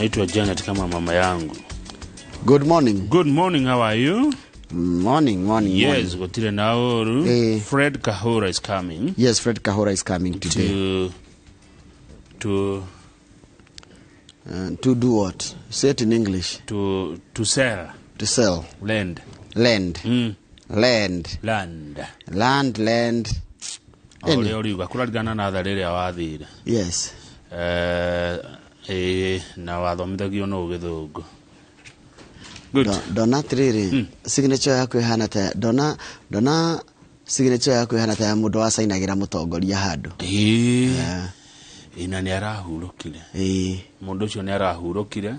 Naitwa Janet kama mama yangu. Good morning. Good morning, how are you? Morning. Yes, gotire iNooro. Fred Kahura is coming. Yes, Fred Kahura is coming today. To do what? Say it in English. To sell. To sell. Land. Land. Land. Ori gakuragana na tharire awathire. Yes. Na wathomithagio no githungu. Good. Dona triri. Signature yako ihana ta dona signature yako ihana ta mundu wa sainagira mutongoria handu. Ina ni arahurukire. Mundu ucio ni arahurukire.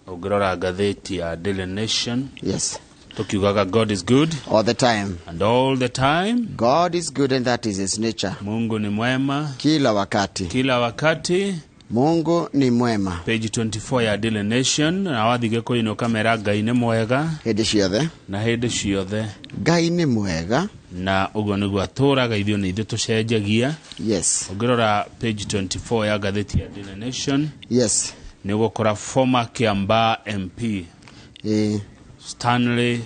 Ungirora ngatheti ya Daily Nation. Yes. Tukiugaga God is good all the time. And all the time. God is good and that is his nature. Mungu ni mwema. Kila wakati. Mungu ni mwema. Page 24 ya Daily Nation. Na wathige ko ino kamera Ngai ni mwega. Hede ciothe. Na hede ciothe. Ngai ni mwega. Na ugo ni gwaturaga ithio ni ithio tucenjagia. Yes. Ungirora page 24 ya gatheti ya Daily Nation. Yes. Ni gukora former Kiambaa MP. Stanley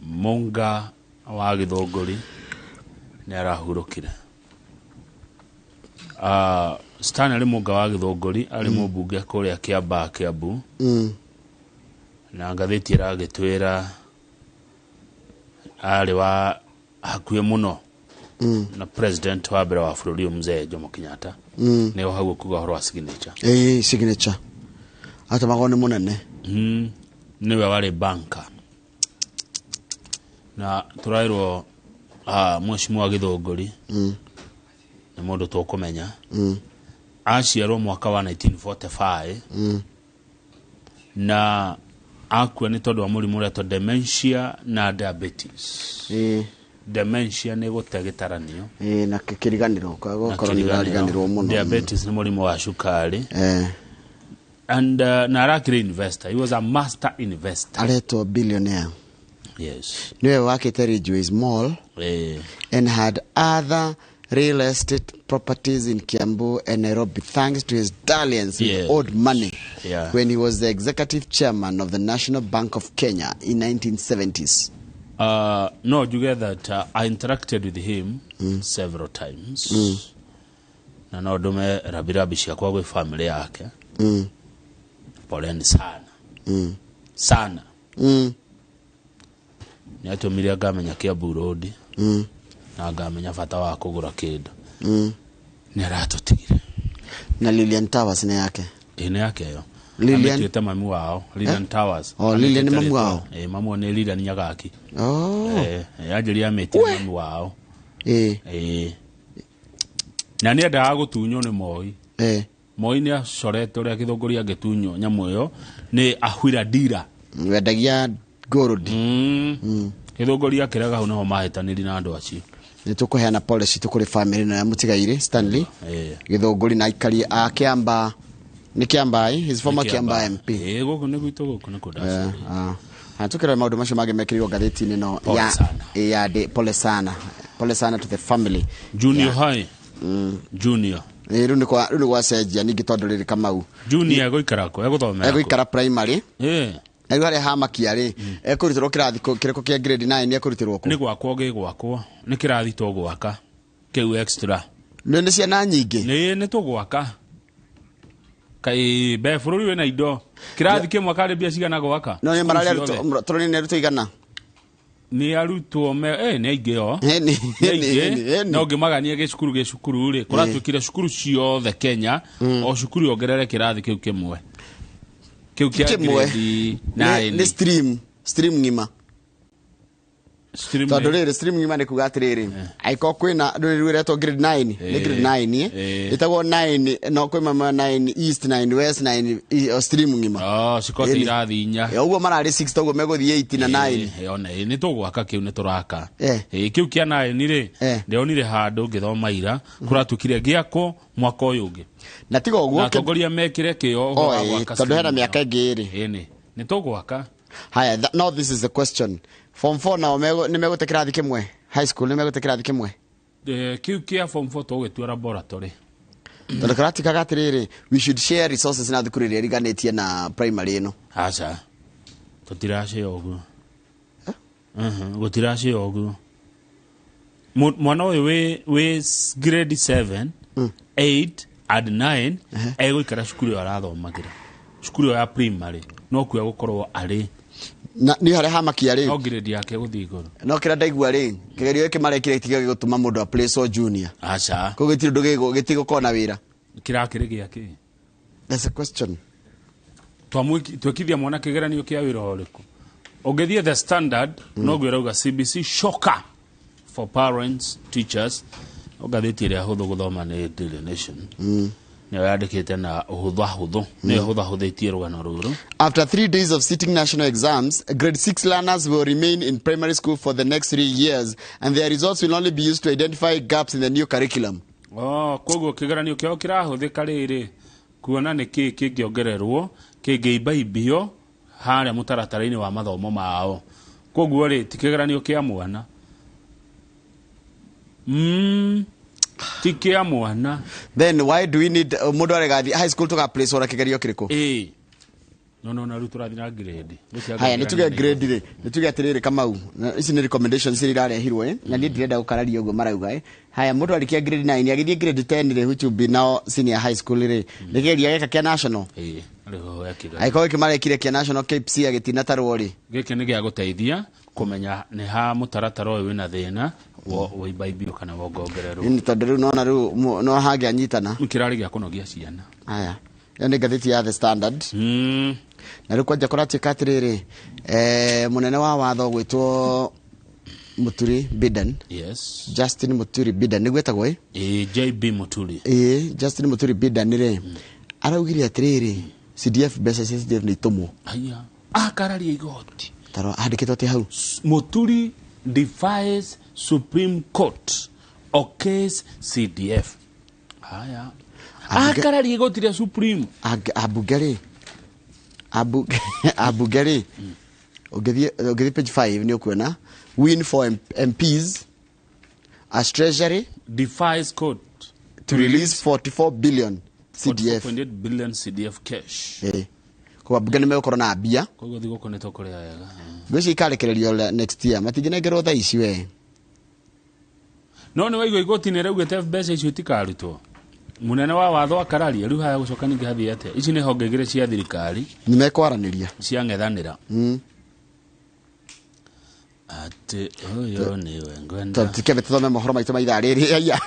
Munga wa Githongori ni arahurukire. Stanley Munga wa Githongori ari mubunge kuria Kiambaa Kiambu. Na ngatheti iragitwira ari wa hakuye muno na president wa mbere wa bururi Mzee Jomo Kenyatta. Ni hau kuga horo wa signature. Signature. Ata magone munene. Niwe wale banka. Na turairwo mheshimiwa wa Githongori ni mundu tukumenya. Aciarwo mwaka wa 1945. Na akua ni tondu wa murimu uria to dementia na diabetes. Dementia ni gutegetaranio. Na kiriganiro kiriganiro muno. Diabetes ni murimu wa cukari. And Narakiri investor. He was a master investor. Areto billionaire. Yes. Niwe wakite Ridgeway Mall. And had other real estate properties in Kiambu and Nairobi thanks to his dalliance with old money. When he was the executive chairman of the National Bank of Kenya in 1970s. No, you get that I interacted with him several times. Na no dume rabirabi ciakwa gwe family yake. Poleni sana. Sana. Ni atumire agamenya Kiambu Road. Na agamenya fata wa kugura kindu. Ni aratutigire. Na Lilian Towers ni yake. Ni yake yo. Lilian Ametieta mamu wao, Lilian Towers. Lilian ni mamu wao. Mamu ni Lilian Nyagaki. Ajiri ametieta mamu wao. Na ni enda gutunyo ni Moi. Moi ni acorete uria Githongori agetunyo nyamu yo ni ahwira dira. Wendagia gold. Githongori akiraga hu no mahetaniri na andu acio. Ni tukuheana policy tukuri family na mutigaire Stanley. Githongori na ikari a Kiambaa. Ni Kiambaa, his former Kiambaa MP. Guku ni gwitu guku ni kudasi. Tukira maundu macio mage mekiriwo gatheti ni no ya de pole sana to the family. Junior high. Junior. Riu ni kwa cenjia ningi tondu riri Kamau. Junior egoikara ko eguthomera. Egoikara primary. Ego ari hamakia ri ekurutirwo kirathi kiriko kia grade 9 ekurutirwo ko. Ni gwakwo gwakwo ni kirathi to gwaka. Kiu extra. Ni ciana nyingi. Ni to gwaka. Kai be bururi we na indo. Kirathi kimwe kari bia cigana gwaka. No ni marari turoni ne ruto igana. Ni arutwo ni aige yo. No ngimagania gicukuru ri kuratwikire cukuru ciothe Kenya o cukuru ongerere kirathi kiu kimwe. Kiu kia grade 9 ni stream ngima. Tondu riri stream ngima ni kuga atiriri aiko kwina nduri reto grade 9 ni grade 9 itago 9 no kwi mama 9 east 9 west 9 stream ngima cikote irathi inya uguo marari 6 togo meguthie 8 na 9 yone ni tugwaka kiu ni turaka kiu kia 9 ri ndionire handu ngithoma ira kuratukire giako mwaka uyu ungi na tigo uguo na tongoria mekire kio gwaka tondu hena miaka ingi ri ni tugwaka. Haya, now this is the question. Form 4 now ni mego tekirathi kimwe. High school ni mego tekirathi kimwe. Kiu kia form 4 to getu laboratory. Tondokrati kagatiriri we should share resources na thukuru iria riganetie na primary ino. Acha. Tutirashe ogu. Gutirashe ogu. Mwana we grade 7, 8 and 9 ego ikara shukuru ya rathomagira. Shukuru ya primary no kuya gukorwo ari na ni hare hamakia ri no grade yake guthi iguru no kira ndaigua ri kigerio iki marekire tiga gutuma mundu a play so junior. Acha ko gitiri ndugigo gitigo kona wira kirakire giake. That's a question. Twakithia mwana kigeranio kia wira horiku ogethie the standard no gwirauga CBC shocker for parents, teachers. Ogatheti ria huthu guthoma ni Daily Nation. Ne yandikite na huthu ne huthu rugano ruru. After 3 days of sitting national exams, grade 6 learners will remain in primary school for the next 3 years, and their results will only be used to identify gaps in the new curriculum. Koguo kigeranio kiao kirahuthika riri kuona ni kingiongererwo kingeibaibio haria mutaratara-ini wa mathomo mao. Koguo ri tikigeranio kia mwana tikia mwana. Then why do we need mundu aregathi high school tuka place ora kigerio kiriko? No na rutura thina grade. Haya nituge grade ri nituge atiriri Kamau ici ni recommendations iri rarehirwo na ndi ndirenda gukararia ugo marauga haya mundu arikia grade 9 agithie grade 10 ri which will be now senior high school ri nigeria geka kia national ariho yakiga aiko kimarekire kia national KPC agitina tarwo ri giki ni gia guteithia kumenya ni ha mutaratara uyu wina thina wo ibaibio kana wogongererwo ni tondu riu nona riu no hage anyitana mukirari gia kunogia ciana. Haya yani gatheti ya the standard na riu kwanja kuratika atiriri munene wa watho gwitwo Muturi Bidan. Yes. Justin Muturi Bidan ni gwetagwo JB Muturi. Justin Muturi Bidan ni araugire atiriri CDF besa CDF ni tomo aya karari igoti taro andikitwo ti hau Muturi defies Supreme Court or case CDF. Aya karari igoti ria Supreme abugari ogethie page 5 ni ukuona win for MPs as Treasury defies court to release 44 billion CDF 4.8 billion CDF cash. Kwa bugani me ukorona abia kogo thigo koneto kuri ayega gwici ikarekererio next year matinginengerwo tha ici we no ni waigo igoti ni raugete mbeca icio tikarutwo munene wa watho akarari riu haya gucoka ningi hathie ate ici ni hongegire cia thirikari ni mekwaraniria cia ngethanira ate oyo ni wengwenda tukebe tuthome mohoro maitu maitha riri aya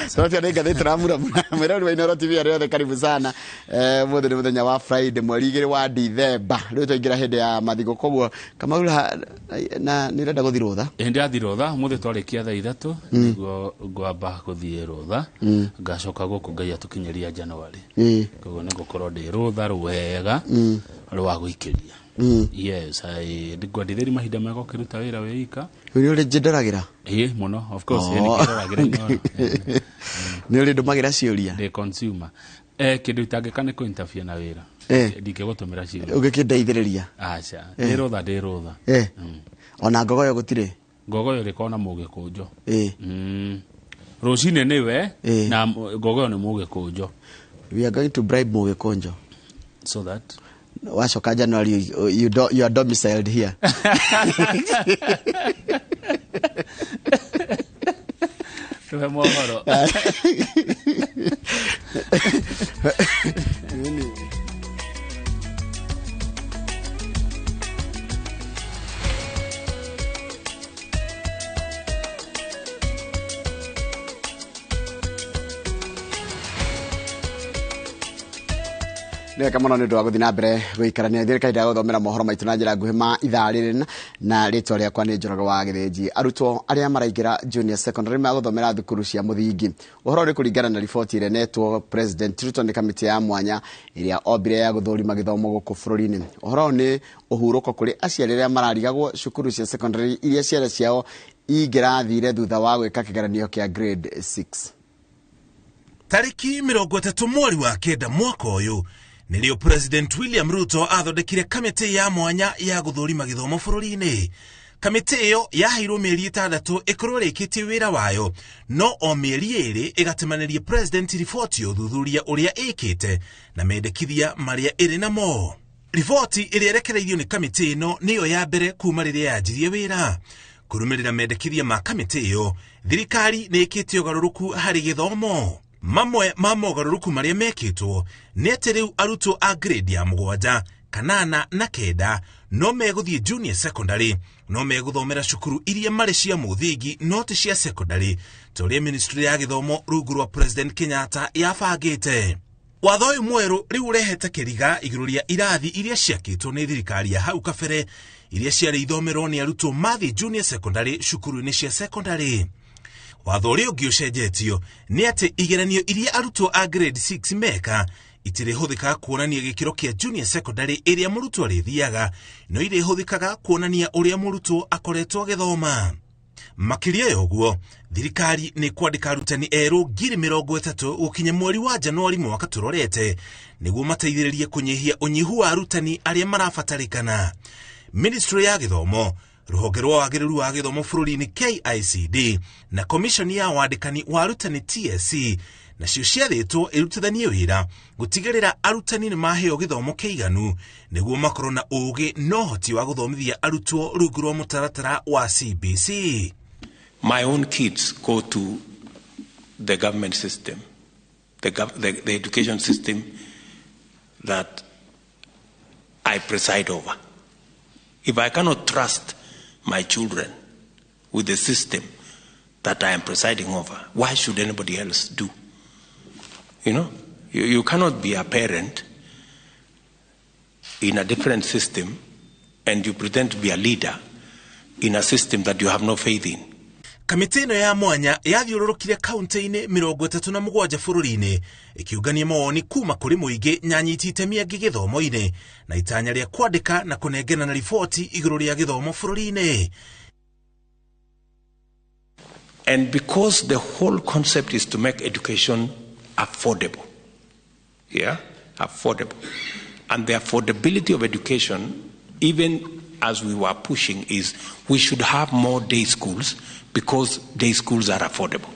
sote ni gatheti ramura mwera wa iNooro TV ariothe karibu sana muthe ni muthenya wa Friday mweri 2 wa December riu twaingira hindi ya mathigo koguo kama na ni renda guthi rutha ndi athi rutha muthe twarikia thaa 3 niguo ngwamba guthie rutha ngacoka guku ngai atukinyeria January koguo ni gukorwo ndi rutha rwega rwa guikiria. Yes, ndigwa nditheri mahinda meko kiruta wira weika uri uri jindaragira muno of course ni kiraragira ino ni uri ndumagira ciuria the consumer kindu itangikane ko interfere na wira ndike gutumira ciuria ugikindeithiriria acha ndi rutha ona ngogoyo gutire ngogoyo rikona mugikunjo rucine niwe na ngogoyo ni mugikunjo we are going to bribe mugikunjo so that washoka January you are domiciled here. Tuwe mohoro. Ne kama no ndo aguthi na mbere guikarania thirikari ya guthomera mohoro maitu na njira nguhi ma ithariri na ritwa ria kwa ni Njoroge wa Githinji arutwo aria maraigira junior secondary ma guthomera thukuru cia muthingi uhoro ri kuringana na riboti ire netwo president Ruto ni kamiti ya mwanya iria obire ya guthurima githomo guku bururi-ini uhoro ni uhuruko kuri aciari aria mararigagwo cukuru cia secondary iria ciana ciao ingirathire thutha wa gwika kigeranio kia grade 6 tariki 30 mweri wa kenda mwaka uyu nilio President William Ruto athondekire kamiti ya mwanya ya guthurima githomo bururi-ini Kamĩtĩ ĩyo yaheirwo mĩeri 6 ĩkorwo ĩrĩkĩtie wĩra wayo, no o mĩeri 2 ĩgatemanĩria president riboti ya ũthuthuria ũrĩa ĩkĩte na mendekithia marĩa ĩrĩ namo. Riboti ĩrĩa ĩrekereirio nĩ kamĩtĩ ĩno nĩyo ya mbere kuma rĩrĩa yanjirie wĩra. Kũrũmĩrĩra mendekithia ma kamĩtĩ ĩyo, thirikari nĩ ĩkĩte ũgarũrũku harĩ gĩthomo. Mamwe ma mogarũrũku marĩa mekĩtwo nĩ atĩ rĩu arutwo a grade ya 7, 8 na 9 no megũthiĩ junior secondary, no megũthomera cukuru iria marĩ cia mũthingi no ti cia secondary, ta ũrĩa ministry ya gĩthomo rungu rwa President Kenyatta yabangĩte. Watho ũyũ mwerũ rĩu ũrehete kĩriga igũrũ rĩa irathi iria ciakĩtwo nĩ thirikari ya hau kabere, iria ciarĩ ithomerwo nĩ arutwo mathiĩ junior secondary cukuru-inĩ cia secondary. Watho ũrĩa ũngĩ ũcenjetio nĩ atĩ igeranio iria arutwo a grade 6 meka itirĩhũthĩkaga kuonania gĩkĩro kĩa junior secondary ĩrĩa mũrutwo arĩthiaga, no irĩhũthĩkaga kuonania ũrĩa mũrutwo akoretwo agĩthoma. Makĩria ya ũguo, thirikari nĩ kwandĩka arutani erũ 30,000 gũkinya mweri wa Januari mwaka tũrorete, nĩguo mateithĩrĩrie kũnyihia ũnyihu wa arutani arĩa marabatarĩkana. Ministry ya gĩthomo, rũhonge rwa wagĩrĩru wa gĩthomo bũrũri-inĩ KICD na komishoni ya wandĩkani wa arutani TSC nacio ciathĩtwo ĩrutithanie wĩra gũtigĩrĩra arutani nĩ maheo gĩthomo kĩiganu nĩguo makorwo na ũũgĩ na ũhoti wa gũthomithia arutwo rungu rwa mũtaratara wa CBC. My own kids go to the government system, the education system that I preside over. If I cannot trust my children with the system that I am presiding over, why should anybody else do? You know, you cannot be a parent in a different system and you pretend to be a leader in a system that you have no faith in. Kamĩtĩ ĩno ya mwanya yathiũrũrũkire kaunti-inĩ 37 bũrũri-inĩ ĩkiũngania mawoni kuma kũrĩ mũingĩ na anyiti itemi angĩ gĩthomo-inĩ na itanya rĩa kwandĩka na kũnengena na riboti igũrũ rĩa gĩthomo bũrũri-inĩ. And because the whole concept is to make education affordable, affordable, and the affordability of education, even as we were pushing, is we should have more day schools because day schools are affordable.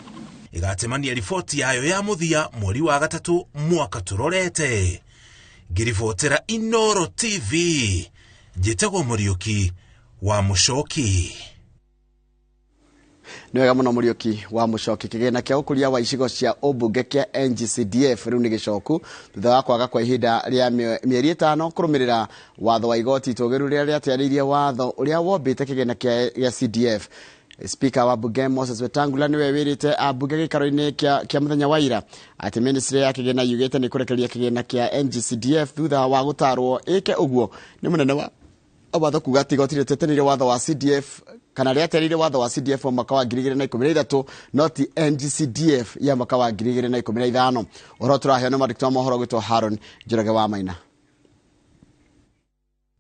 Igatemania riboti yayo ya muthia mweri wa 3 mwaka tũrorete. Ngiribotera iNooro TV, Njĩtagwo Mũriũki wa Mũchoki. Niwega muno Mũriũki wa Mũchoki. Kĩgĩna kĩa ũkũria wa icigo cia ũmbunge kĩa NGCDF rĩu nĩ gĩcoku thutha wa kwaga kwa ihinda rĩa mĩeri 5 kũrũmĩrĩra watho wa igoti itũgĩru rĩrĩa rĩateanĩirie watho ũrĩa wombĩte kĩgĩna kĩa CDF. Speaker wa bunge Moses Wetangula niwe wĩrĩte abunge gĩkaro-inĩ kĩa mũthenya wa ira atĩ ministry ya kĩgĩna yugĩte nĩ kũrekereria kĩgĩna kĩa NGCDF thutha wa gũtarwo ĩke ũguo nĩ mũnene wa watho kuga atĩ igoti rĩtetanĩire watho wa CDF kana rĩateanĩire watho wa CDF wa mwaka wa 2013 no ti NGCDF ya mwaka wa 2015. Ũhoro tũraheo nĩ mwandĩki wa mohoro gwĩtwo Haron Njoroge wa Maina.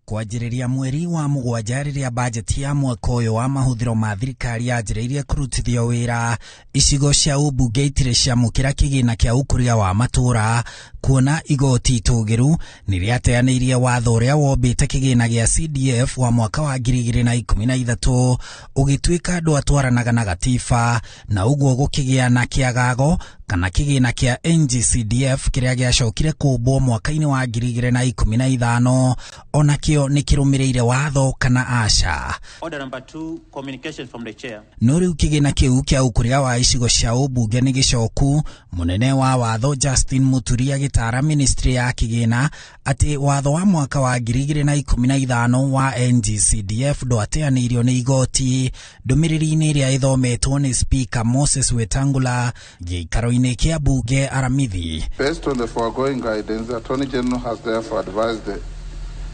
Kwanjĩrĩria mweri wa 7 rĩrĩa bajeti ya mwaka ũyũ wa mahũthĩro ma thirikari yanjĩrĩirie kũrutithio wĩra, icigo cia ũmbunge itirĩ ciamũkĩra kĩgĩna kĩa ũkũria wa matũũra kuona igoti itũgĩru nĩ rĩateanĩirie watho ũrĩa wombĩte kĩgĩna gĩa CDF wa mwaka wa 2013 ũgĩtuĩka andũ atwaranaga na gatiba na ũguo gũkĩgĩa na kĩagago kana kĩgĩna kĩa NGCDF kĩrĩa gĩacokire kũmbwo mwaka-inĩ wa 2015 ona kĩo nĩ kĩrũmĩrĩire watho kana aca. Order number 2, communication from the chair. No rĩu kĩgĩna kĩu kĩa ũkũria wa icigo cia ũmbunge nĩ gĩcoku. Mũnene wa watho Justin Muturi agĩtara ministry ya kĩgĩna atĩ watho wa mwaka wa 2015 wa NGCDF ndwateanĩirio nĩ igoti. Ndũmĩrĩri-inĩ ĩrĩa ĩthometwo nĩ Speaker Moses Wetangula gĩikaro-inĩ kĩa bunge Aramithi. Based on the foregoing guidance, the Attorney General has therefore advised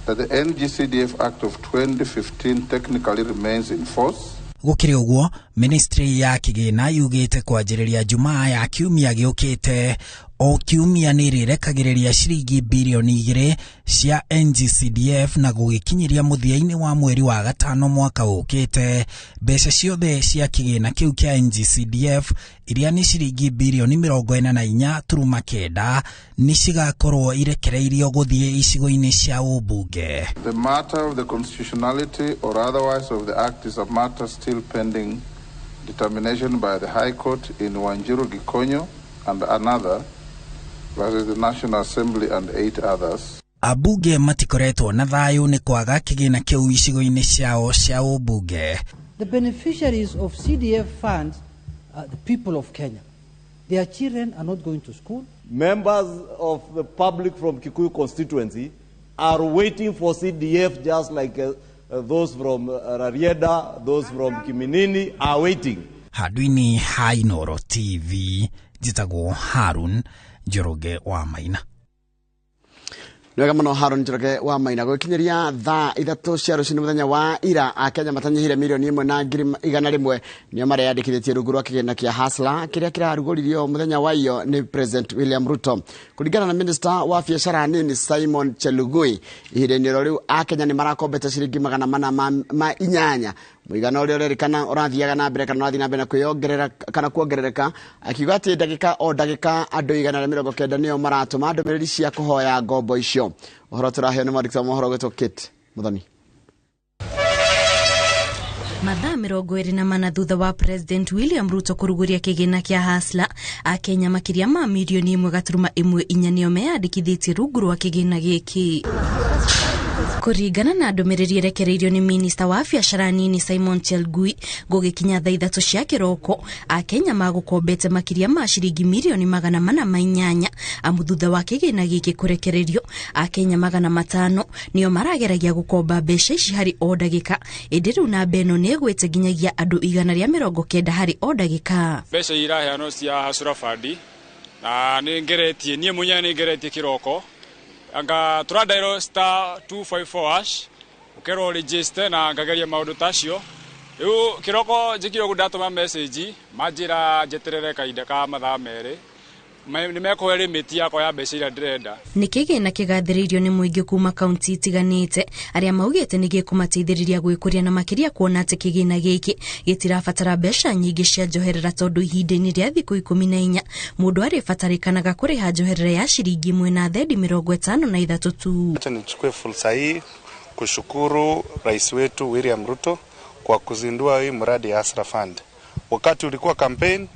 that the NGCDF Act of 2015 technically remains in force. Gũkĩrĩ ũguo, ministry ya kĩgĩna yugĩte kwanjĩrĩria Jumaa ya kiumia gĩũkĩte o kiumia nĩ rĩrekagĩrĩria ciringi bilioni 2 cia NGCDF na gũgĩkinyiria mũthia-inĩ wa mweri wa gatano mwaka ũkĩte. Mbeca ciothe cia kĩgĩna kĩu kĩa NGCDF iria nĩ ciringi bilioni 44.9 nĩ cigakorwo irekereirio gũthiĩ icigo-inĩ cia ũmbunge. The matter of the constitutionality or otherwise of the act is a matter still pending determination by the High Court in Wanjiru Gikonyo and another versus the National Assembly and 8 others. Abunge matikoretwo na thayũ nĩ kwaga kĩgĩna kĩu icigo-inĩ ciao cia ũmbunge. The beneficiaries of CDF funds are the people of Kenya. Their children are not going to school. Members of the public from Kikuyu constituency are waiting for CDF just like those from Rarieda, those from Kiminini are waiting. Handũ-inĩ ha iNooro TV, njĩtagwo Harun Njoroge wa Maina. Nĩwega mũno Harun Njoroge wa Maina gũkinyiria thaa 3 cia rũcinĩ mũthenya wa ira Akenya matanyihire milioni 1.100 nĩo mareyandĩkithĩtie rungu rwa kĩgĩna kĩa Hustler kĩrĩa kĩrarugũririo mũthenya wa iyo nĩ President William Ruto. Kũringana na Minister wa biacara nini Simon Chelugui, ihinda-inĩ rĩu Akenya nĩ marakombete ciringi 408. Mũigana ũrĩa ũrerĩkana ũrathiaga na mbere kana ũrathiĩ na mbere kwĩongerera kana kuongerereka, akiuga atĩ ndagĩka o ndagĩka andũ 190 nĩo maratũma ndũmĩrĩri cia kũhoya ngombo icio. Ũhoro tũraheo nĩ mwandĩki wa mohoro gwĩtwo Kate Muthoni. Mathaa 24 thutha wa President William Ruto kũrugũria kĩgĩna kĩa Hustler, Akenya makĩria ma milioni 1.14 nĩo meyandĩkithĩtie rungu rwa kĩgĩna gĩkĩ. Kũringana na ndũmĩrĩri ĩrekereirio nĩ Minister wa biacara nini Simon Chelugui, gũgĩkinya thaa 3 cia kĩroko, Akenya magũkombete makĩria ma ciringi milioni 408 amu thutha wa kĩgĩna gĩkĩ kũrekererio, Akenya 500 nĩo marageragia gũkomba mbeca ici harĩ o ndagĩka, ĩndĩ rĩu namba ĩno nĩ ĩgwĩte nginyagia andũ 190 harĩ o ndagĩka. Mbeca iraheanwo cia Hustler Fund na nĩ ngeretie niĩ mwenyewe nĩ ngeretie kĩroko anga turadairo *254# ukero register na ngageria maundu tacio riu kiroko njikiro gudatuma message majira njeterere kaida ka mathaa mere nĩ mekũhe limit yakwa ya mbeca iria ndĩrenda. Nĩ kĩgĩna kĩgathĩrĩirio nĩ mũingĩ kuma kaunti itiganĩte arĩa maugĩte nĩ gĩkũmateithĩrĩria gwĩkũria na makĩria kuona atĩ kĩgĩna gĩkĩ gĩtirabatara mbeca nyingĩ cia njoherera tondũ ihinda-inĩ rĩa thikũ 14 mũndũ arĩbatarĩkanaga kũrĩha njoherera ya ciringi 153 tu. Acha nichukue fursa hii kushukuru Rais wetu William Ruto kwa kuzindua hii mradi ya Hustler Fund. Wakati ulikuwa campaign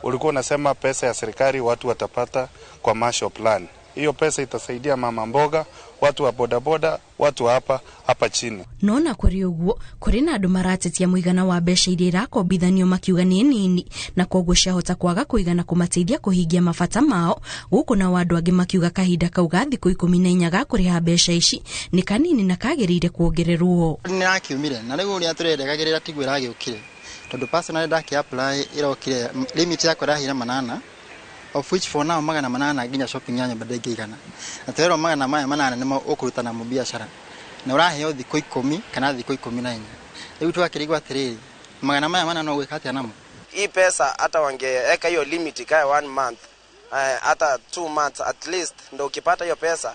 ulikuwa unasema pesa ya serikali watu watapata kwa Marshall Plan. Hiyo pesa itasaidia mama mboga, watu wa bodaboda, watu hapa chini. Nona kũrĩ ũguo, kũrĩ na andũ maratetia mũigana wa mbeca iria irakombithanio makiuga nĩ nini na koguo ciahota kwaga kũigana kũmateithia kũhingia mabata mao, gũkũ na andũ angĩ makiuga kahinda kau ga thikũ 14 ga kũrĩha mbeca ici nĩ kanini na kagĩrĩire kuongererwo. Nĩ akiumire na rĩu ũrĩa tũrendekagĩrĩra tiguo ragĩũkire. Tondu personally ndaki apply irokire limit yakwa rahira 8 of which for now 800 nginya shopping yanyu badenge igana na tero 800 nimo ukuruta na biashara na uraheo thikũ 10 kana thikũ 14 rĩu twakĩrigwa atĩrĩrĩ 800 no gwĩka namo. Hii pesa hata wangeeka hiyo limit kaya 1 month hata 2 months at least ndo ukipata hiyo pesa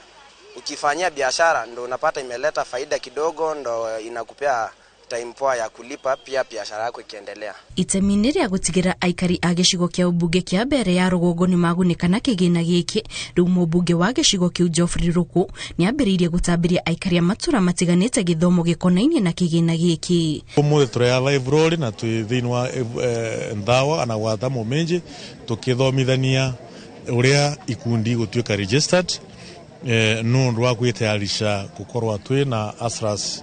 ukifanyia biashara ndo unapata imeleta faida kidogo ndo inakupea time poa ya kulipa pia biashara yako ikiendelea. Itemi rĩa gũtigĩra aikari a gĩcigo kĩa ũmbunge kĩa mbere ya rũgongo nĩ magunĩka na kĩgĩna gĩkĩ, rĩu mũmbunge wa gĩcigo kĩu Geoffrey Ruku nĩ ambĩrĩirie gũtambĩria aikari a matũra matiganĩte gĩthomo gĩkonainie na kĩgĩna gĩkĩ. Ũmũthĩ tũrĩa live role na twĩ thĩinĩ wa Ndawa na Watha Mũminji tukĩthomithania ũrĩa ikundi gũtuĩka registered nũndũ wa gwĩtayarisha gũkorwo twĩ na Hustlers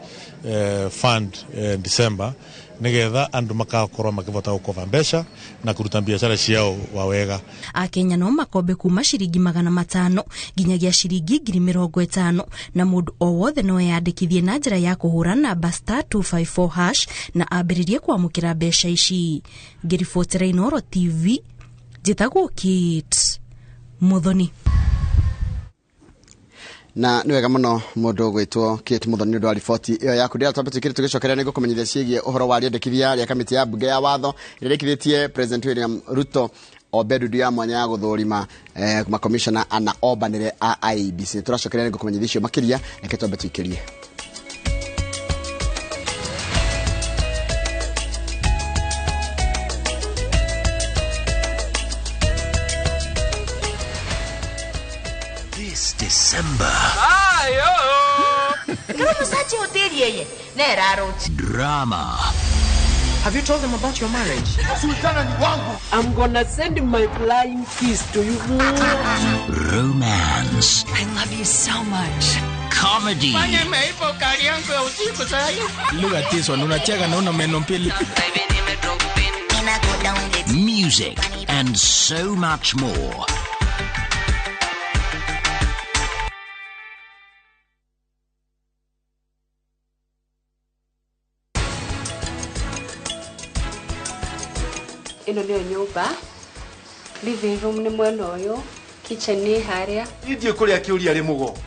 Fund December nigetha andu makakorwo makivota gukova mbeca na kuruta biashara ciao wawega. Akenya no makombe kuma ciringi 500 nginyagia ciringi 50,000 na mundu o wothe no yandikithie na njira ya kuhura namba *254# na ambĩrĩrie kwamũkĩra mbeca ici. Ngĩribotera iNooro TV, njĩtagwo Kate Muthoni. Na niwega muno mundu gwitwo Kate Muthoni nĩ ũndũ wa riboti ĩyo yaku ndĩra twambe twĩkĩre tũgĩcokeria nĩguo kũmenyithia ciĩgiĩ ũhoro wa rĩendekithia rĩa kamĩtĩ ya mbunge ya watho ĩrĩkithĩtie President William Ruto Obedu ya mwanya ya guthurima makomishona ana obanire a IEBC. Turacokerera ngo kumenyithio makiria reke twambe tuikirie. This December. Drama. Have you told them about your marriage? I'm gonna send my flying kiss to you. Romance. I love you so much. Comedy. Music and so much more. Ino ndio nyumba, living room ni mwena uyu, kitchen ni haria. Idie kuria kiuria ri mugo.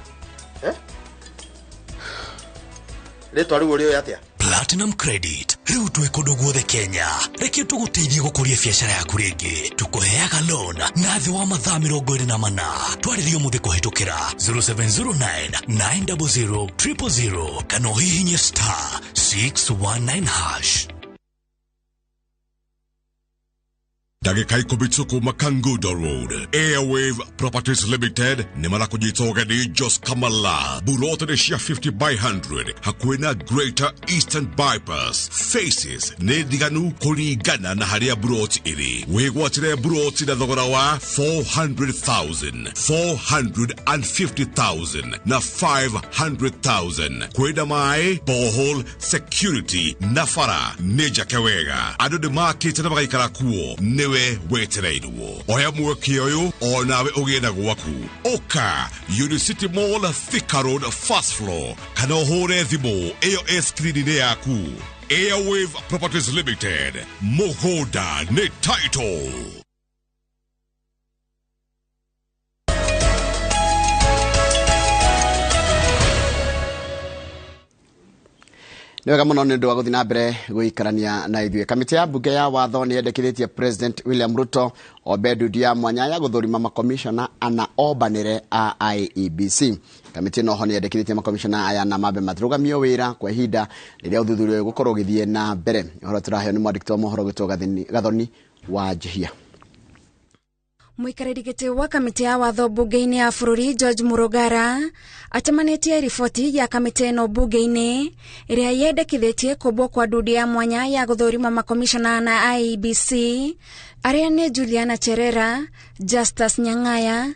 Letwa riu uri atia? Platinum Credit. Riu twikondo guothe Kenya. Reke tuguteithie gukuria biashara yaku ringi. Tukuheaga loan na thi wa mathaa 24. Twaririo muthe kuhitukira 0709 900 000 kana hihinye *619#. Dagikai kubitsuku Makangudo Road. Airwave Properties Limited. Nimara kujitoga ni Jos Kamala. Burote de Shia 50 by 100. Hakuena Greater Eastern Bypass. Faces. Nediganu kurigana na haria buroti ili. Wegwatire buroti na dhogora wa 400,000. 450,000. Na 500,000. Kweda mae. Bohol Security. Nafara. Neja kewega. Ado de market na bagaikara kuo. Newe weterainuo. Oya mwekioyo. Onawe ogena gwaku. Oka. Unicity Mall Thika Road First Floor. Kanohore thimo. AOS Klinine yaku. Airwave Properties Limited. Mogoda ne title. Niwega muno ni ndu wa guthina mbere guikarania na ithuĩ. Kamiti ya bunge ya watho ni yendekithĩtie President William Ruto Obedu ya mwanya ya guthurima makomishona ana obanire a IEBC. Kamiti no ho ni yendekithĩtie makomishona aya na mabe matrugamio wira kwa ihinda rĩrĩa ũthuthuria gukorwo gĩthiĩ na mbere. Ũhoro turaheo ni mwandĩki wa mohoro gĩtwo Gathoni wa Jihia. Muikarĩri gĩtĩ wa kamiti ya watho bunge-inĩ ya bũrũri George Murugara atamanĩtie riboti ya kamiti ĩno bunge-inĩ ĩrĩa yendekithĩtie kũmbwo kwa ndundi ya mwanya ya gũthũrima makomishona na IEBC arĩa nĩ Juliana Cherera, Justus Nyang'aya,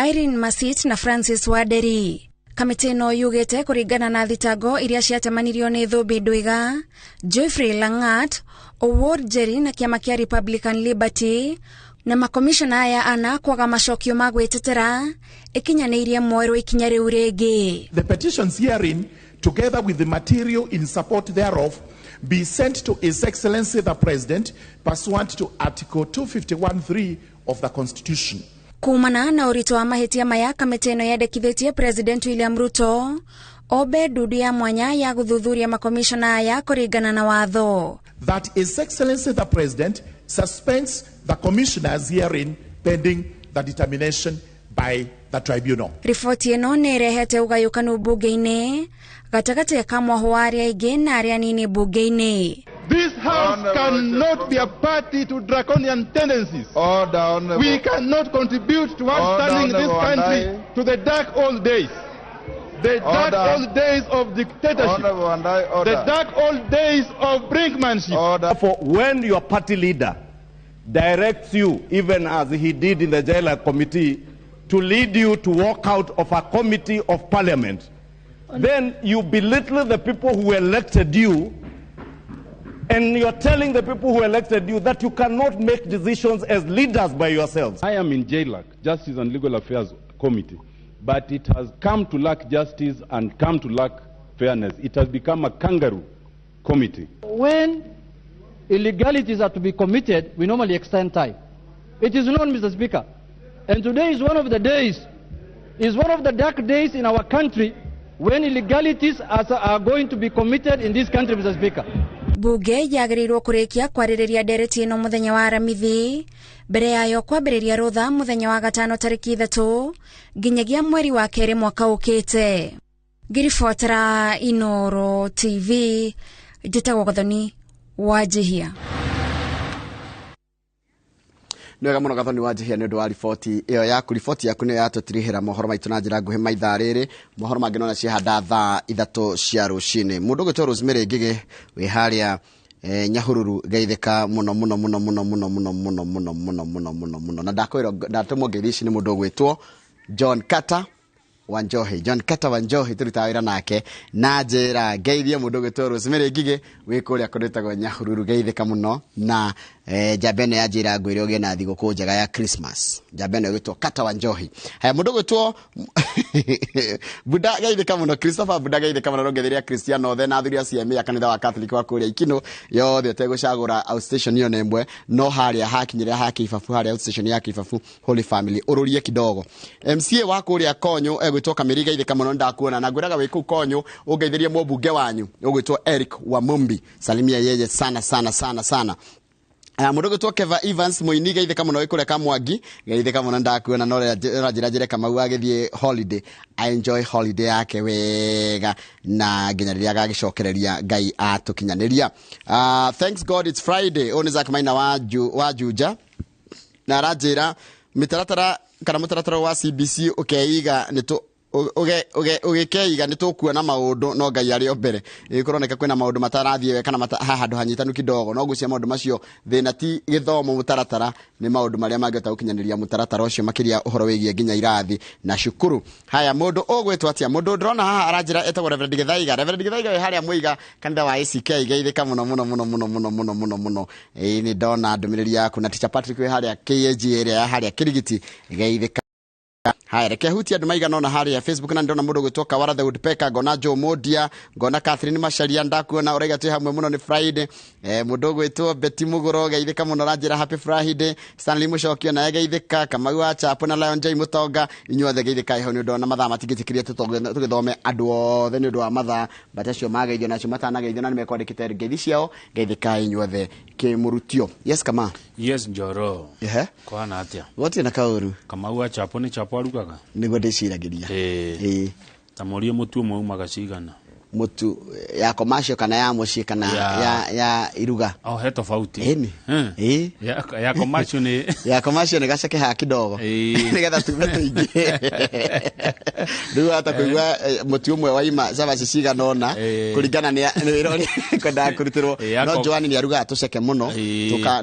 Irene Masit na Francis Waderi. Kamiti ĩno yugĩte kũringana na thitango iria ciatemanirio nĩ Thũmbĩ Ndwiga, Geoffrey Langat, Owuor Jerry na kĩama kĩa Republican Liberty na makomishona aya ana kwaga macokio ma gwĩtetera ikinyanĩirie mwerũ ikinya rĩu rĩngĩ. The petitions herein, together with the material in support thereof, be sent to His Excellency the President pursuant to Article 251(3) of the Constitution. Kumana na ũritũ wa mahĩtia maya, kamiti ĩno yendekithĩtie President William Ruto obe ndudu ya mwanya ya guthuthuria makomishona aya kũringana na watho. That His Excellency the President suspends the commissioners herein pending the determination by the tribunal. Riboti ĩno nĩ ĩrehete ũgayũkanu bunge-inĩ gatagatĩ ka mwaho wa arĩa aingĩ na arĩa anini bunge-inĩ. This house cannot be a party to draconian tendencies. We cannot contribute to understanding this country to the dark old days. The dark old days of dictatorship. The dark old days of brinkmanship. For when your party leader directs you, even as he did in the jailer committee, to lead you to walk out of a committee of parliament, then you belittle the people who elected you, and you're telling the people who elected you that you cannot make decisions as leaders by yourselves. I am in JLAC, Justice and Legal Affairs Committee, but it has come to lack justice and come to lack fairness. It has become a kangaroo committee. When illegalities are to be committed, we normally extend time. It is known, Mr. Speaker. And today is one of the days, is one of the dark days in our country when illegalities are going to be committed in this country, Mr. Speaker. Bunge yagĩrĩirwo kũrĩkia kwarĩrĩria ndereti ĩno mũthenya wa Aramithi mbere yayo kwambĩrĩria rũtha mũthenya wa gatano tarĩki 3 nginyagia mweri wa kerĩ mwaka ũkĩte. Ngiribotera iNooro TV njĩtagwo Gathoni Wanjihia. Nwega muno Gathoni Wanjihia nĩ ũndũ wa riboti ĩyo yaku. Riboti yaku nĩ yatũtirihĩra mohoro maitũ na njĩra nguhĩ maithaa rĩrĩ. Mohoro mangĩ nona cihanda thaa 3 cia rũcinĩ. Mũndũ gwĩtwo Rosemary Ngigĩ wĩ harĩa Nyahururu geithĩka muno muno muno muno muno muno muno muno muno muno muno muno. Na ndatumwo ngeithi ici nĩ mũndũ gwĩtwo John Carter Wanjohi. John Carter Wanjohi tũrutaga wĩra nake na njĩra geithie mũndũ gwĩtwo Rosemary Ngigĩ wĩ kũrĩa kũrĩtagwo Nyahururu geithĩka muno. Na njamba ĩno ya njĩra ngwĩre ũgĩe na thigũkũ njega ya Christmas. Njamba ĩno gwĩtwo Carter Wanjohi. Haya mũndũ gwĩtwo Buda geithĩka muno. Christopher Buda geithĩka muno rongetheria Cristiano the na athuri acio ya kanitha wa Catholic wa kũrĩa Ikino yothe tegũcagũra outstation yo nemwe no harĩa hakinyĩra haki ibabu harĩa outstation ya Kibabu Holy Family ũrũrie kidogo. MCA wa kũrĩa Konyo egwĩtwo Kamiri geithĩka muno ndakuona na ngwĩraga wĩ kũu Konyo ũngeithĩrie mũmbunge wanyu ũgwĩtwo Eric Wamumbi. Salimia yeye sana sana sana sana. Mũndũ gwĩtwo Keva Evans Mũini geithĩka muno wĩkũrĩa Kamwangi geithĩka muno ndakuona no njĩra Kamau agĩthiĩ holiday. I enjoy holiday yake wega na nginya rĩrĩa agagĩcokereria Ngai atũkinyanĩria. Thanks God it's Friday. Oni Zak Maina wa Juja na ranjĩra mĩtaratara kana mũtaratara wa CBC ukeiga nĩtũ ũgĩkeiga nĩtũkuona maũndũ no Ngai arĩ o mbere. Ĩkũroneka kwĩna maũndũ matarathiĩ wega kana handũ hanyitanu kidogo no gucia maũndũ macio thĩna ti gĩthomo mũtaratara nĩ maũndũ marĩa mangĩhota gũkinyanĩria mũtaratara ũcio makĩria ũhoro wĩgiĩ nginya irathi na cukuru. Haya mũndũ ũgwĩtwo atĩa mũndũ ndĩrona haha aranjĩra etagwo Reverend Githaiga. Reverend Githaiga wĩ harĩa Mũiga kanitha wa ACK geithĩka muno muno muno muno muno muno muno muno. Nĩ ndona ndũmĩrĩri yaku na Teacher Patrick wĩ harĩa KAG area ya harĩa Kirigiti geithĩka. Haya reke huti andũ maigana ona harĩa Facebook na ndona mũndũ gwĩtwo Kawara the Woodpecker ngona Joe Modia ngona Catherine Macharia ndakuona ũraiga twĩ hamwe muno nĩ Friday. Mũndũ gwĩtwo Betty Muguro geithĩka muno ranjĩra happy Friday. Stanley Mucokio na geithĩka Kamau wa Chapo na Lion J Mutonga inyuothe geithĩka iho nĩ ũndũ na mathaa matingĩtĩkĩria tũgĩthome andũ othe nĩ ũndũ wa mathaa batacio mageithio na cio matanageithio na nĩmekwandĩkĩte ngeithi ciao geithĩka inyuothe kĩmũrutio. Yes kama Yes Njoro kwana atĩa wotie na kaũru Kamau wa Chapo nĩ Chapo arugaga nĩguo ndĩciragĩria tamoria mũtu ũmwe umaga cigana mũtu ya commercial kana ya mũciĩ kana ya iruga he tofauti ya commercial nĩ gaceke ha kidogo nĩgetha tume tũingĩ rĩu hata kũigua mũtu ũmwe waima cabaci cigana ona kũringana nĩ wĩra ũrĩa kwendaga kũrutĩrwo no Joani nĩ arugaga tũceke mũno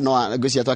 no ngwĩciria